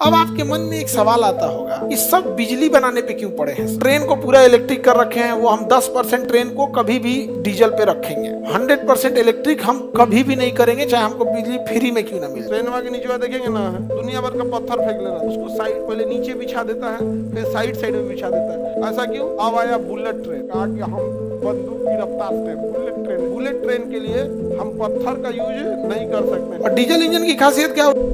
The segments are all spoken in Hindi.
अब आपके मन में एक सवाल आता होगा कि सब बिजली बनाने पे क्यों पड़े हैं। ट्रेन को पूरा इलेक्ट्रिक कर रखे हैं, वो हम 10% ट्रेन को कभी भी डीजल पे रखेंगे। 100% इलेक्ट्रिक हम कभी भी नहीं करेंगे, चाहे हमको बिजली फ्री में क्यों ना मिले। ट्रेन के नीचे देखेंगे ना, दुनिया भर का पत्थर फेंक ले रहा है, उसको साइड पहले नीचे बिछा देता है, फिर साइड में बिछा देता है। ऐसा क्यों? अब आया बुलेट ट्रेन, कहा कि हम बंदूक की रफ्तार से बुलेट ट्रेन के लिए हम पत्थर का यूज नहीं कर सकते। और डीजल इंजन की खासियत क्या हो?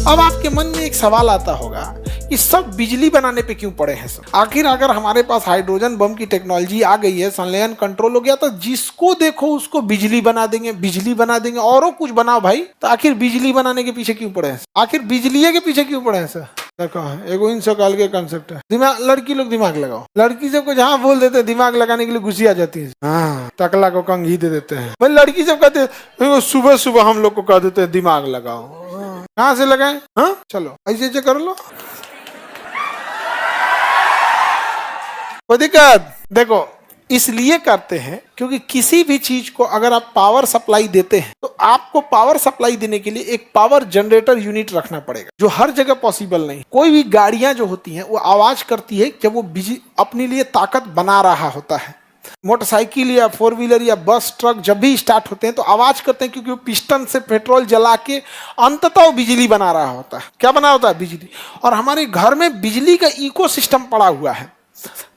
अब आपके मन में एक सवाल आता होगा कि सब बिजली बनाने पे क्यों पड़े हैं सब। आखिर अगर हमारे पास हाइड्रोजन बम की टेक्नोलॉजी आ गई है, संलयन कंट्रोल हो गया, तो जिसको देखो उसको बिजली बना देंगे औरों कुछ बनाओ भाई। तो आखिर बिजली बनाने के पीछे क्यों पड़े हैं? आखिर बिजली के पीछे क्यों पड़े हैं सर? देखो एगो इन सकाल के कंसेप्ट है, दिमाग लड़की लोग दिमाग लगाओ। लड़की सबको जहाँ बोल देते हैं दिमाग लगाने के लिए गुस्सी आ जाती है, हाँ टकला को कंघी दे देते हैं। भाई लड़की सब कहते हैं सुबह सुबह हम लोग को कह देते हैं दिमाग लगाओ, कहाँ से लगाए? हाँ चलो ऐसे कर लो, कोई दिक्कत? देखो इसलिए करते हैं क्योंकि किसी भी चीज को अगर आप पावर सप्लाई देते हैं तो आपको पावर सप्लाई देने के लिए एक पावर जनरेटर यूनिट रखना पड़ेगा, जो हर जगह पॉसिबल नहीं। कोई भी गाड़ियां जो होती हैं वो आवाज करती है जब वो बिजली अपने लिए ताकत बना रहा होता है। मोटरसाइकिल या 4 व्हीलर या बस ट्रक जब भी स्टार्ट होते हैं तो आवाज करते हैं, क्योंकि वो पिस्टन से पेट्रोल जला के अंततः वो बिजली बना रहा होता है। क्या बना होता है? बिजली। और हमारे घर में बिजली का इकोसिस्टम पड़ा हुआ है।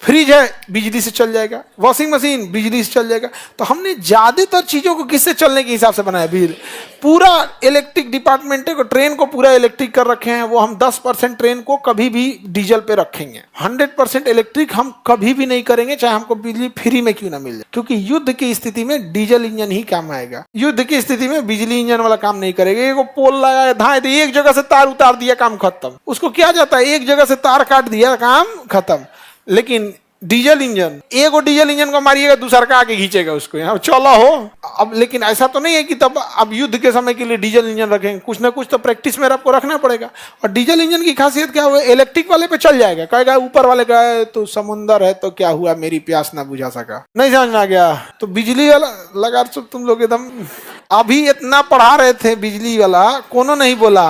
फ्रिज है बिजली से चल जाएगा, वॉशिंग मशीन बिजली से चल जाएगा। तो हमने ज्यादातर चीजों को किससे चलने के हिसाब से बनाया? बिजली। पूरा इलेक्ट्रिक डिपार्टमेंट को, ट्रेन को पूरा इलेक्ट्रिक कर रखे हैं, वो हम 10% ट्रेन को कभी भी डीजल पे रखेंगे। 100% इलेक्ट्रिक हम कभी भी नहीं करेंगे, चाहे हमको बिजली फ्री में क्यों ना मिल जाए। क्योंकि युद्ध की स्थिति में डीजल इंजन ही काम आएगा, युद्ध की स्थिति में बिजली इंजन वाला काम नहीं करेगा। एक पोल लगाया, धाए दी, एक जगह से तार उतार दिया, काम खत्म। उसको क्या जाता है, एक जगह से तार काट दिया, काम खत्म। लेकिन डीजल इंजन, एक डीजल इंजन को मारिएगा दूसरा का आके खींचेगा उसको, यहाँ चला हो। अब लेकिन ऐसा तो नहीं है कि तब अब युद्ध के समय के लिए डीजल इंजन रखेंगे, कुछ ना कुछ तो प्रैक्टिस में आपको रखना पड़ेगा। और डीजल इंजन की खासियत क्या हुआ? इलेक्ट्रिक वाले पे चल जाएगा, कहेगा ऊपर वाले का तो समुंदर है तो क्या हुआ, मेरी प्यास ना बुझा सका। नहीं समझ में आ गया? तो बिजली वाला लगा तुम लोग एकदम अभी इतना पढ़ा रहे थे बिजली वाला, कोनो नहीं बोला।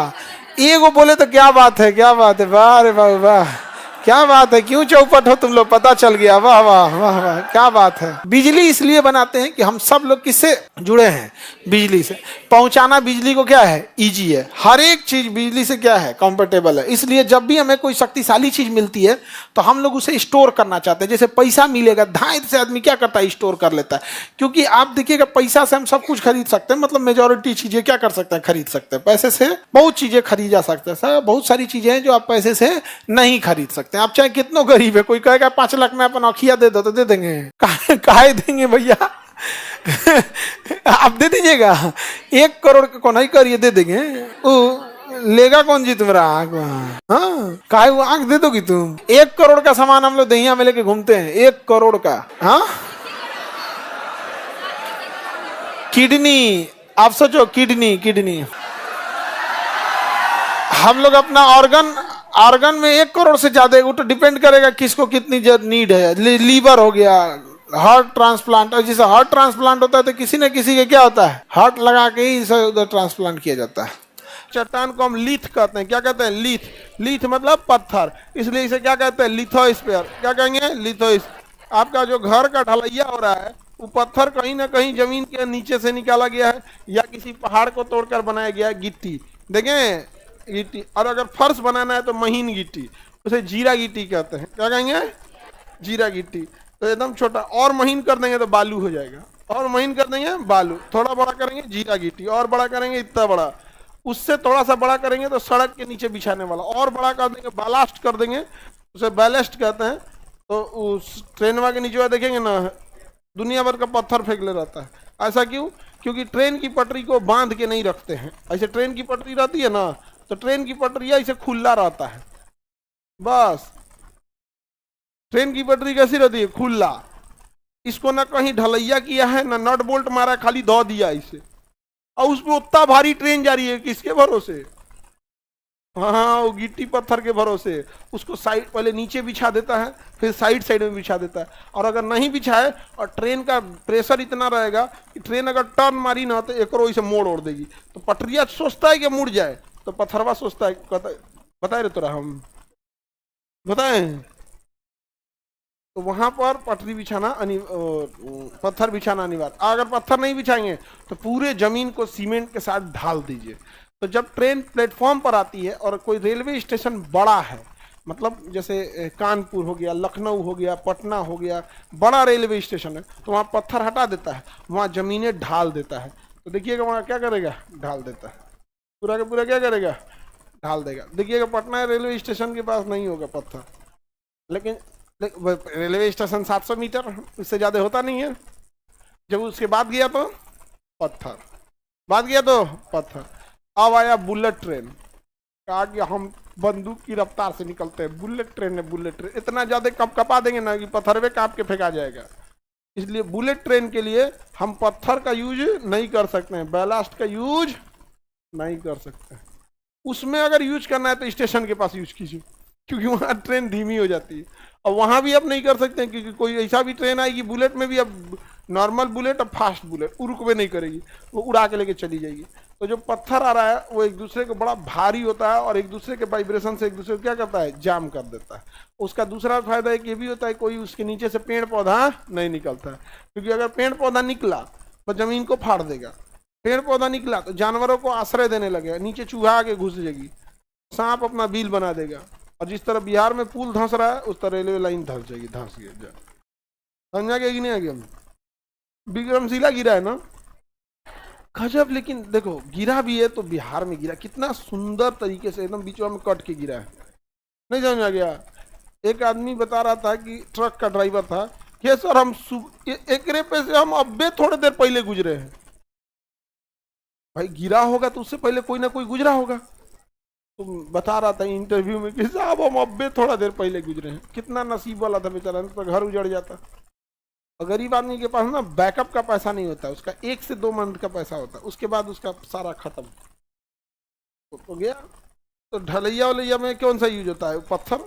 एगो बोले तो क्या बात है, क्या बात है, वाह रे वाह वाह, क्या बात है, क्यों चौपट हो तुम लोग, पता चल गया, वाह वाह वाह वाह, क्या बात है। बिजली इसलिए बनाते हैं कि हम सब लोग किससे जुड़े हैं? बिजली से। पहुंचाना बिजली को क्या है? इजी है। हर एक चीज बिजली से क्या है? कंफर्टेबल है। इसलिए जब भी हमें कोई शक्तिशाली चीज मिलती है तो हम लोग उसे स्टोर करना चाहते हैं। जैसे पैसा मिलेगा, धाए से आदमी क्या करता है? स्टोर कर लेता है। क्योंकि आप देखिएगा पैसा से हम सब कुछ खरीद सकते हैं, मतलब मेजोरिटी चीजें क्या कर सकते हैं? खरीद सकते हैं। पैसे से बहुत चीजें खरीद जा सकते हैं सर, बहुत सारी चीजें हैं जो आप पैसे से नहीं खरीद सकते। आप चाहे कितना गरीब है, कोई कहेगा 5 लाख में अपन अखिया दे दो तो दे देंगे, काहे देंगे भैया? आप दे दीजिएगा, 1 करोड़ को नहीं करिए दे देंगे, लेगा कौन जी तुम्हारा आँख? हाँ काहे वो आँख दे दोगी तुम? 1 करोड़ का सामान हम लोग दहिया में लेके घूमते हैं, 1 करोड़ का। हाँ किडनी, आप सोचो किडनी हम लोग अपना ऑर्गन में 1 करोड़ से ज्यादा, वो तो डिपेंड करेगा किसको कितनी नीड है। लीवर हो गया, हार्ट ट्रांसप्लांट, और जैसे हार्ट ट्रांसप्लांट होता है तो किसी न किसी के क्या होता है? हार्ट लगा के ही इसे उधर ट्रांसप्लांट किया जाता है। चट्टान को हम लीथ कहते हैं। क्या कहते हैं? लीथ मतलब पत्थर, इसलिए इसे क्या कहते हैं? लिथोस्फीयर। क्या कहेंगे? लिथोस्फीयर। आपका जो घर का ढलैया हो रहा है वो पत्थर कहीं ना कहीं जमीन के नीचे से निकाला गया है, या किसी पहाड़ को तोड़कर बनाया गया है। गिट्टी देखें, गिट्टी। और अगर फर्श बनाना है तो महीन गिट्टी, उसे जीरा गिट्टी कहते हैं। क्या कहेंगे? जीरा गिट्टी। तो एकदम छोटा, और महीन कर देंगे तो बालू हो जाएगा, और महीन कर देंगे बालू, थोड़ा बड़ा करेंगे जीरा गिट्टी, और बड़ा करेंगे इतना बड़ा, उससे थोड़ा सा बड़ा करेंगे तो सड़क के नीचे बिछाने वाला, और बड़ा कर देंगे बालास्ट कर देंगे, उसे बैलेस्ट कहते हैं। तो उस ट्रेन के नीचे देखेंगे ना, दुनिया भर का पत्थर फेंक ले रहता है। ऐसा क्यों? क्योंकि ट्रेन की पटरी को बांध के नहीं रखते हैं। ऐसे ट्रेन की पटरी रहती है ना, तो ट्रेन की पटरिया इसे खुला रहता है। बस ट्रेन की पटरी कैसी रहती है? खुला। इसको ना कहीं ढलैया किया है, ना नट बोल्ट मारा, खाली धो दिया इसे, और उसमें उतना भारी ट्रेन जा रही है, किसके भरोसे? हाँ, वो गिट्टी पत्थर के भरोसे उसको साइड पहले नीचे बिछा देता है, फिर साइड साइड में बिछा देता है। और अगर नहीं बिछाए और ट्रेन का प्रेशर इतना रहेगा कि ट्रेन अगर टर्न मारी ना तो एक वैसे मोड़ ओढ़ देगी। तो पटरिया सोचता है कि मुड़ जाए, तो पत्थरवा सोचता है, बताए रे तोरा हम बताएं। तो वहां पर पटरी बिछाना पत्थर बिछाना अनिवार्य। अगर पत्थर नहीं बिछाएंगे तो पूरे जमीन को सीमेंट के साथ ढाल दीजिए। तो जब ट्रेन प्लेटफॉर्म पर आती है और कोई रेलवे स्टेशन बड़ा है, मतलब जैसे कानपुर हो गया, लखनऊ हो गया, पटना हो गया, बड़ा रेलवे स्टेशन है, तो वहाँ पत्थर हटा देता है, वहाँ जमीनें ढाल देता है। तो देखिएगा वहाँ क्या करेगा, ढाल देता है, पूरा का पूरा क्या करेगा, ढाल देगा। देखिएगा पटना रेलवे स्टेशन के पास नहीं होगा पत्थर, लेकिन रेलवे स्टेशन 700 मीटर, इससे ज़्यादा होता नहीं है। जब उसके बाद गया तो पत्थर, बाद गया तो पत्थर। अब आया बुलेट ट्रेन, कहा कि हम बंदूक की रफ्तार से निकलते हैं, बुलेट ट्रेन है, बुलेट ट्रेन इतना ज़्यादा कपा देंगे ना कि पत्थर पे काप के फेंका जाएगा। इसलिए बुलेट ट्रेन के लिए हम पत्थर का यूज नहीं कर सकते हैं, बैलास्ट का यूज नहीं कर सकते। उसमें अगर यूज करना है तो स्टेशन के पास यूज कीजिए, क्योंकि वहाँ ट्रेन धीमी हो जाती है। और वहाँ भी अब नहीं कर सकते हैं, क्योंकि कोई ऐसा भी ट्रेन आएगी बुलेट में भी, अब नॉर्मल बुलेट और फास्ट बुलेट, वो रुकवे नहीं करेगी, वो उड़ा के लेके चली जाएगी। तो जो पत्थर आ रहा है वो एक दूसरे को बड़ा भारी होता है और एक दूसरे के वाइब्रेशन से एक दूसरे को क्या करता है, जाम कर देता है। उसका दूसरा फायदा एक ये भी होता है, कोई उसके नीचे से पेड़ पौधा नहीं निकलता है, क्योंकि अगर पेड़ पौधा निकला तो जमीन को फाड़ देगा। पेड़ पौधा निकला तो जानवरों को आश्रय देने लगेगा, नीचे चूहा आके घुस जाएगी, सांप अपना बिल बना देगा। और जिस तरह बिहार में पुल धंस रहा है उस तरह रेलवे लाइन धंस जाएगी, धंस गया। समझा गया कि नहीं आ गया? विक्रमशिला गिरा है ना, गजब। लेकिन देखो गिरा भी है तो बिहार में गिरा, कितना सुंदर तरीके से एकदम बीचों में कट के गिरा है, नहीं समझ आ गया? एक आदमी बता रहा था कि ट्रक का ड्राइवर था कि सर हम एकरे पे से हम अब्बे थोड़ी देर पहले गुजरे हैं। भाई गिरा होगा तो उससे पहले कोई ना कोई गुजरा होगा। तो बता रहा था इंटरव्यू में कि साहब हम अब्बे थोड़ा देर पहले गुजरे हैं। कितना नसीब वाला था बेचारा, तो घर उजड़ जाता। और गरीब आदमी के पास ना बैकअप का पैसा नहीं होता, उसका 1 से 2 मंथ का पैसा होता है, उसके बाद उसका सारा खत्म हो गया। तो ढलैया वलैया में कौन सा यूज होता है, पत्थर।